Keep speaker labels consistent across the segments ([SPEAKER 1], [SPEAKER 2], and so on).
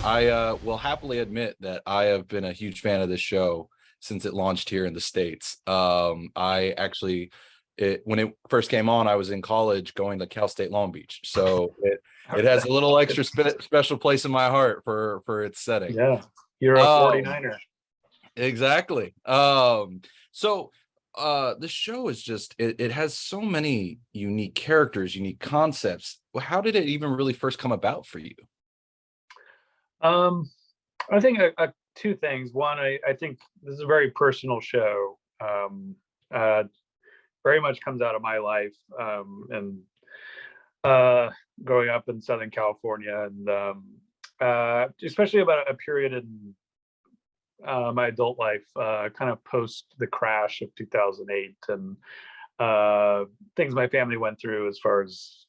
[SPEAKER 1] I will happily admit that I have been a huge fan of this show since it launched here in the States. I actually, when it first came on, I was in college going to Cal State Long Beach, so it has a little extra special place in my heart for its setting.
[SPEAKER 2] Yeah, you're a 49er.
[SPEAKER 1] Exactly. So the show is just it has so many unique characters, unique concepts. Well, how did it even really first come about for you?
[SPEAKER 2] I think two things. One, I think this is a very personal show. Very much comes out of my life, and growing up in Southern California, and especially about a period in my adult life, kind of post the crash of 2008, and things my family went through as far as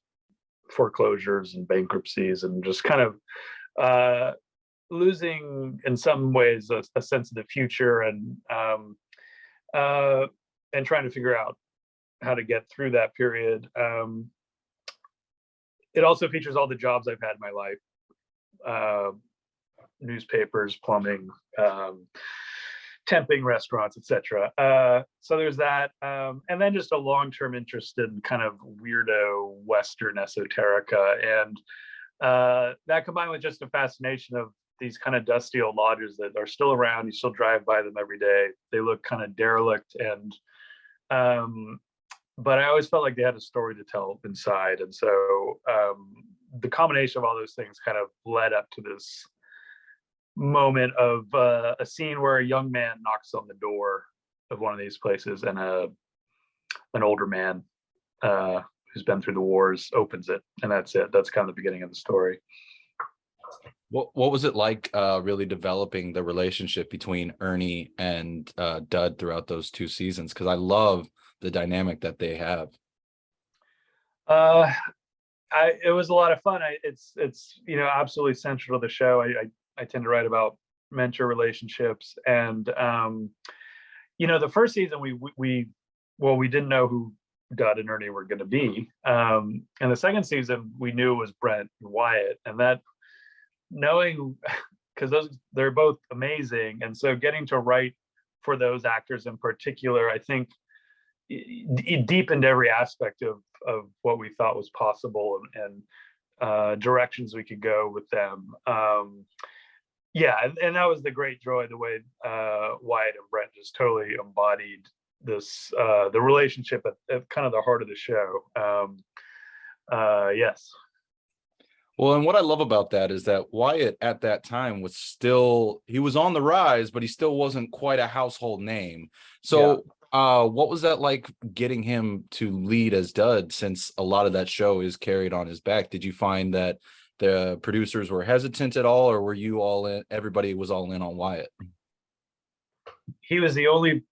[SPEAKER 2] foreclosures and bankruptcies, and just kind of losing in some ways a sense of the future, and trying to figure out how to get through that period. It also features all the jobs I've had in my life: newspapers, plumbing, temping, restaurants, etc. So there's that, and then just a long-term interest in kind of weirdo Western esoterica, and that combined with just a fascination of these kind of dusty old lodges that are still around. You still drive by them every day. They look kind of derelict, and but I always felt like they had a story to tell inside. And so the combination of all those things kind of led up to this moment of a scene where a young man knocks on the door of one of these places, and an older man who's been through the wars opens it, and that's it. That's kind of the beginning of the story.
[SPEAKER 1] What was it like really developing the relationship between Ernie and Dud throughout those two seasons? Because I love the dynamic that they have.
[SPEAKER 2] It was a lot of fun. It's absolutely central to the show. I tend to write about mentor relationships, and the first season we didn't know who Dud and Ernie were going to be, and the second season we knew it was Brent and Wyatt, and that knowing, because they're both amazing, and so getting to write for those actors in particular, I think it deepened every aspect of what we thought was possible, and directions we could go with them. And that was the great joy, the way Wyatt and Brent just totally embodied this, the relationship at kind of the heart of the show. Yes.
[SPEAKER 1] Well, and what I love about that is that Wyatt at that time he was on the rise, but he still wasn't quite a household name. So what was that like, getting him to lead as Dud, since a lot of that show is carried on his back? Did you find that the producers were hesitant at all, or were you all in? Everybody was all in on Wyatt?
[SPEAKER 2] He was the only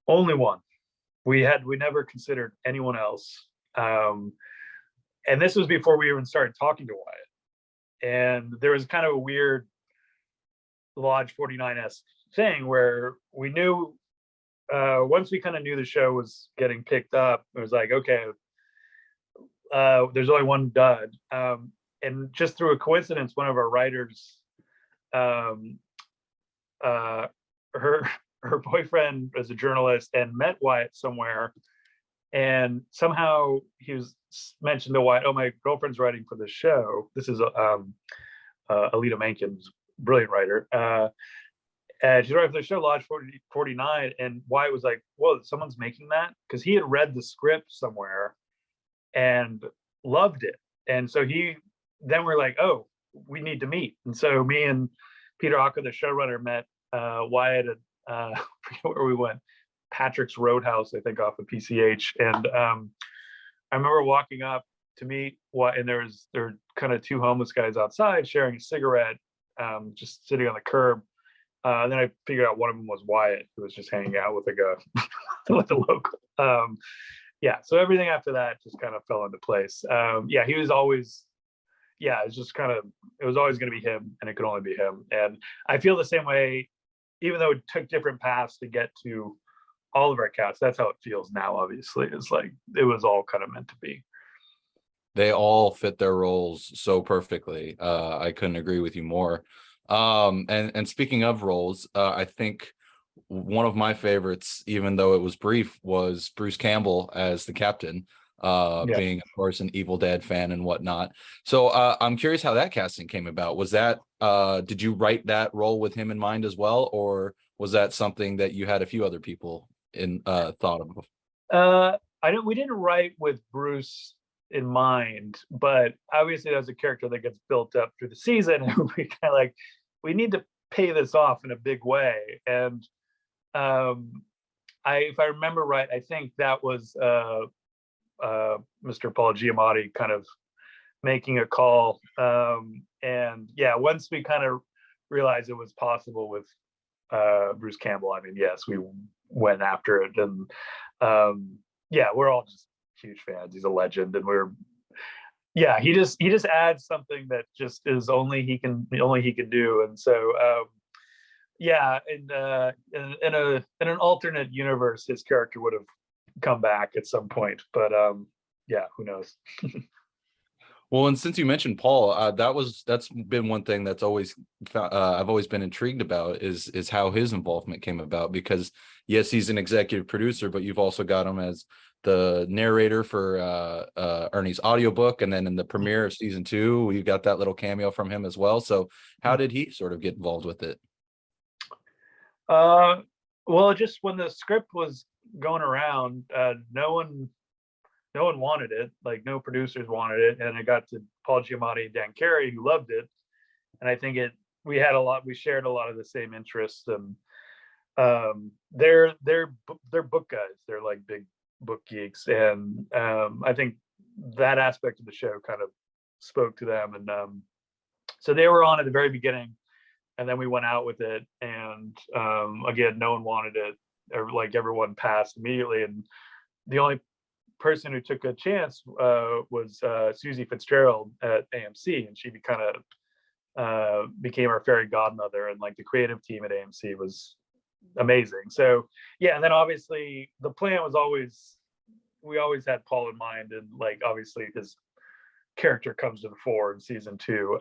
[SPEAKER 2] one. We never considered anyone else. And this was before we even started talking to Wyatt. And there was kind of a weird Lodge 49-esque thing where we knew, once we kind of knew the show was getting picked up, it was like, okay, there's only one Dud. And just through a coincidence, one of our writers, her boyfriend was a journalist and met Wyatt somewhere. And somehow he was mentioned to Wyatt, "Oh, my girlfriend's writing for the show." This is Alita Menken's brilliant writer. And she's writing for the show Lodge 49. And Wyatt was like, "Whoa, someone's making that?" Because he had read the script somewhere and loved it. And so then we're like, "Oh, we need to meet." And so me and Peter Aka, the showrunner, met Wyatt at I forget where we went. Patrick's Roadhouse, I think, off of PCH. And I remember walking up to meet and there were kind of two homeless guys outside sharing a cigarette, just sitting on the curb. Then I figured out one of them was Wyatt, who was just hanging out with with the local. So everything after that just kind of fell into place. He was always, it's just kind of, it was always going to be him, and it could only be him. And I feel the same way, even though it took different paths to get to all of our cats. That's how it feels now, obviously. It's like it was all kind of meant to be.
[SPEAKER 1] They all fit their roles so perfectly. I couldn't agree with you more. And speaking of roles, I think one of my favorites, even though it was brief, was Bruce Campbell as the captain,
[SPEAKER 2] Yeah.
[SPEAKER 1] being of course an Evil Dead fan and whatnot. So I'm curious how that casting came about. Was that did you write that role with him in mind as well, or was that something that you had a few other people in thought of?
[SPEAKER 2] We didn't write with Bruce in mind, but obviously that's a character that gets built up through the season, and we kind of like, we need to pay this off in a big way. And if I remember right, I think that was Mr. Paul Giamatti kind of making a call. And yeah, once we kind of realized it was possible with Bruce Campbell, I mean, yes, we went after it. And yeah, we're all just huge fans. He's a legend, and yeah, he just adds something that just is only he can do. And so yeah, in an alternate universe, his character would have come back at some point, but yeah, who knows.
[SPEAKER 1] Well, and since you mentioned Paul, that's been one thing that's always I've always been intrigued about is how his involvement came about, because yes, he's an executive producer, but you've also got him as the narrator for Ernie's audiobook, and then in the premiere of season 2, we got that little cameo from him as well. So how did he sort of get involved with it?
[SPEAKER 2] Well, just when the script was going around, no one wanted it. Like, no producers wanted it, and it got to Paul Giamatti and Dan Carey, who loved it. And I think we shared a lot of the same interests. And they're book guys. They're like big book geeks, and I think that aspect of the show kind of spoke to them. And so they were on at the very beginning, and then we went out with it. And again, no one wanted it, or like everyone passed immediately. And the only person who took a chance was Susie Fitzgerald at AMC, and she kind of became our fairy godmother. And like, the creative team at AMC was amazing. So yeah, and then obviously the plan was we always had Paul in mind, and like, obviously his character comes to the fore in season 2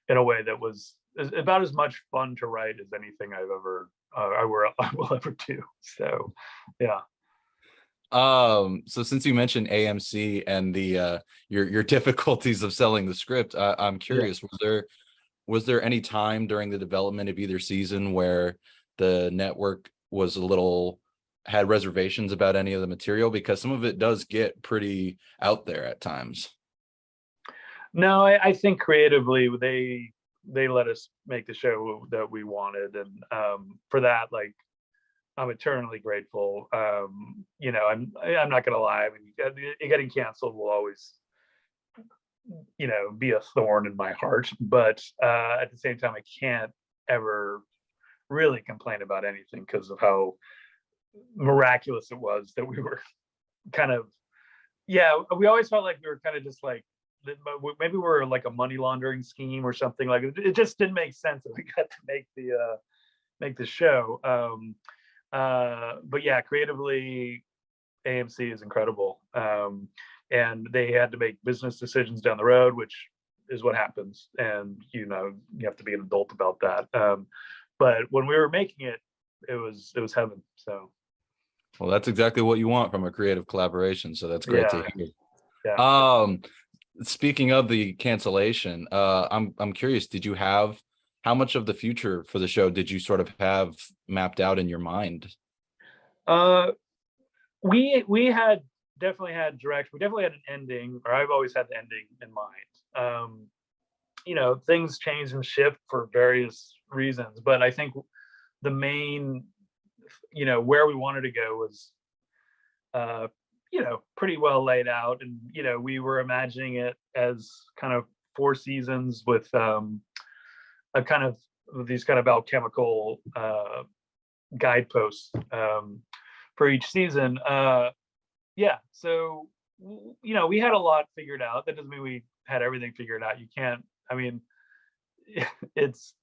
[SPEAKER 2] in a way that was about as much fun to write as anything I will ever do. So yeah.
[SPEAKER 1] So since you mentioned AMC and the your difficulties of selling the script, I'm curious, was there any time during the development of either season where the network was had reservations about any of the material, because some of it does get pretty out there at times?
[SPEAKER 2] No, I think creatively they let us make the show that we wanted, and for that, like, I'm eternally grateful. You know, I'm not gonna lie. I mean, getting canceled will always, you know, be a thorn in my heart. But at the same time, I can't ever really complain about anything, because of how miraculous it was that we were kind of, yeah, we always felt like we were kind of just like, maybe we're like a money laundering scheme or something. Like, it just didn't make sense that we got to make the show. But yeah, creatively, AMC is incredible. And they had to make business decisions down the road, which is what happens. And, you know, you have to be an adult about that. But when we were making it, it was heaven. So.
[SPEAKER 1] Well, that's exactly what you want from a creative collaboration. So that's great to hear.
[SPEAKER 2] Yeah.
[SPEAKER 1] Speaking of the cancellation, I'm curious, how much of the future for the show did you sort of have mapped out in your mind?
[SPEAKER 2] We had definitely had direction. We definitely had an ending, or I've always had the ending in mind. You know, things change and shift for various reasons, but I think the main, you know, where we wanted to go was, you know, pretty well laid out. And, you know, we were imagining it as kind of 4 seasons with a kind of these kind of alchemical guideposts for each season. Yeah, so, you know, we had a lot figured out. That doesn't mean we had everything figured out. You can't, I mean, it's,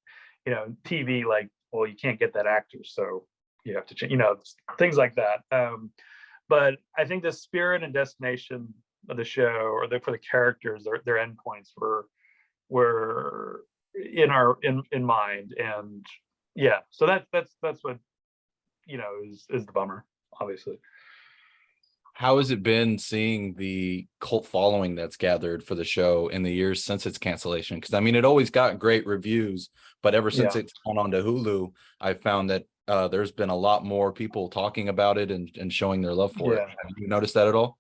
[SPEAKER 2] you know, TV, like, well, you can't get that actor, so you have to change, you know, things like that. But I think the spirit and destination of the show, or for the characters, their endpoints were in mind. And yeah, so that's what, is the bummer, obviously.
[SPEAKER 1] How has it been seeing the cult following that's gathered for the show in the years since its cancellation? Because I mean, it always got great reviews, but ever since
[SPEAKER 2] Yeah.
[SPEAKER 1] it's gone on to Hulu, I found that there's been a lot more people talking about it and showing their love for it.
[SPEAKER 2] Yeah.
[SPEAKER 1] Have you noticed that at all?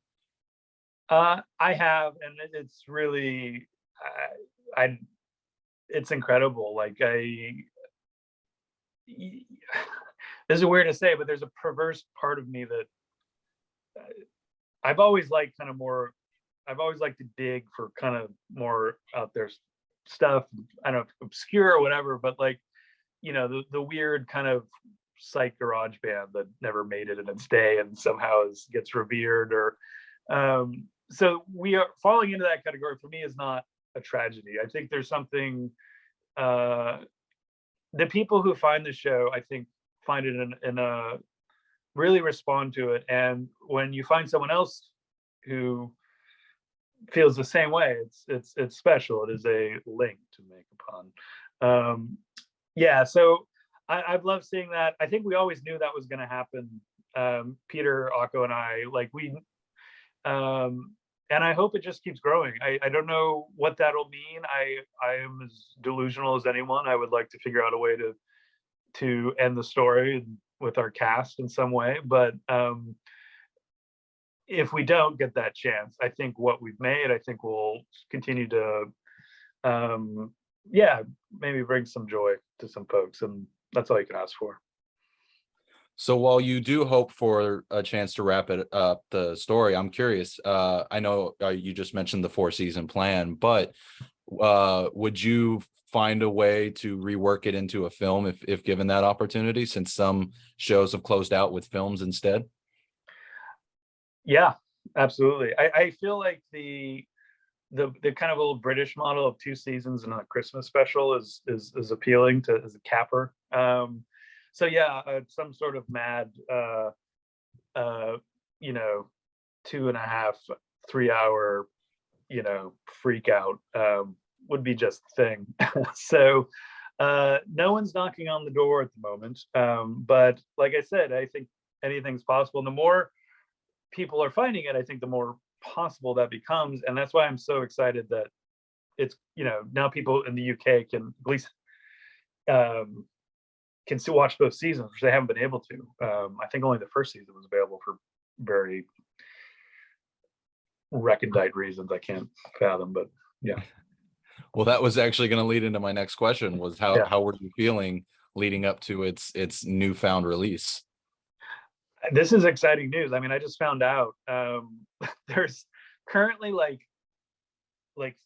[SPEAKER 2] I have, and it's really, I it's incredible. Like, this is weird to say, but there's a perverse part of me that I've always liked kind of more. I've always liked to dig for kind of more out there stuff. I don't know, obscure or whatever, but like, the weird kind of psych garage band that never made it in its day and somehow gets revered. Or so we are falling into that category. For me, is not a tragedy. I think there's something, the people who find the show, I think, find it in a really respond to it. And when you find someone else who feels the same way, it's special. It is a link to make upon. Yeah, so I've loved seeing that. I think we always knew that was going to happen. Peter, Akko, and I, like, and I hope it just keeps growing. I don't know what that'll mean. I am as delusional as anyone. I would like to figure out a way to end the story with our cast in some way. But if we don't get that chance, I think what we've made, I think we'll continue to, maybe bring some joy to some folks, and that's all you can ask for.
[SPEAKER 1] So while you do hope for a chance to wrap it up, the story, I'm curious. I know you just mentioned the 4-season plan, but would you find a way to rework it into a film if given that opportunity, since some shows have closed out with films instead?
[SPEAKER 2] Yeah, absolutely. I feel like the kind of old British model of 2 seasons and a Christmas special is appealing to as a capper. So yeah, some sort of mad, 2.5, 3 hour, freak out would be just the thing. So no one's knocking on the door at the moment. But like I said, I think anything's possible. And the more people are finding it, I think the more possible that becomes. And that's why I'm so excited that it's, now people in the UK can at least can still watch both seasons, which they haven't been able to. I think only the first season was available for very recondite reasons I can't fathom, but yeah.
[SPEAKER 1] Well, that was actually going to lead into my next question, was how
[SPEAKER 2] Yeah.
[SPEAKER 1] how were you feeling leading up to its newfound release?
[SPEAKER 2] This is exciting news. I mean, I just found out there's currently like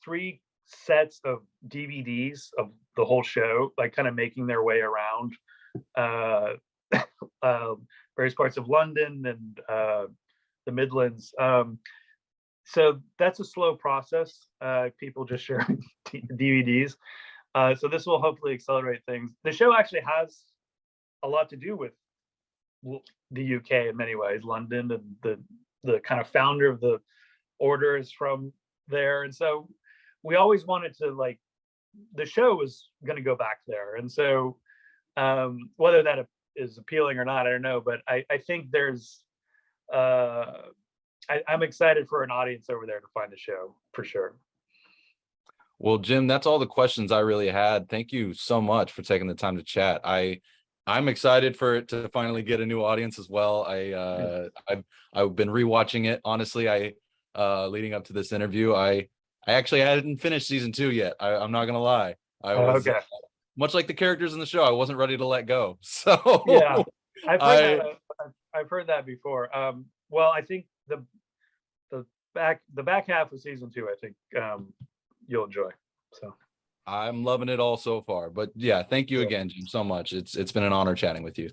[SPEAKER 2] 3 sets of DVDs of the whole show, like kind of making their way around various parts of London and the Midlands. So that's a slow process. People just sharing DVDs. So this will hopefully accelerate things. The show actually has a lot to do with the UK in many ways. London, and the kind of founder of the order is from there, and so we always wanted to, like, the show was going to go back there. And so whether that is appealing or not, I don't know, but I think there's I'm excited for an audience over there to find the show for sure.
[SPEAKER 1] Well, Jim, that's all the questions I really had. Thank you so much for taking the time to chat. I'm excited for it to finally get a new audience as well. I've been rewatching it. Honestly, leading up to this interview, I actually hadn't finished season 2 yet. I'm not gonna lie. I was
[SPEAKER 2] Okay.
[SPEAKER 1] much like the characters in the show. I wasn't ready to let go. So
[SPEAKER 2] Yeah, I've heard that before. Well, I think the back half of season 2, I think you'll enjoy. So
[SPEAKER 1] I'm loving it all so far. But yeah, thank you again, Jim, so much. It's been an honor chatting with you.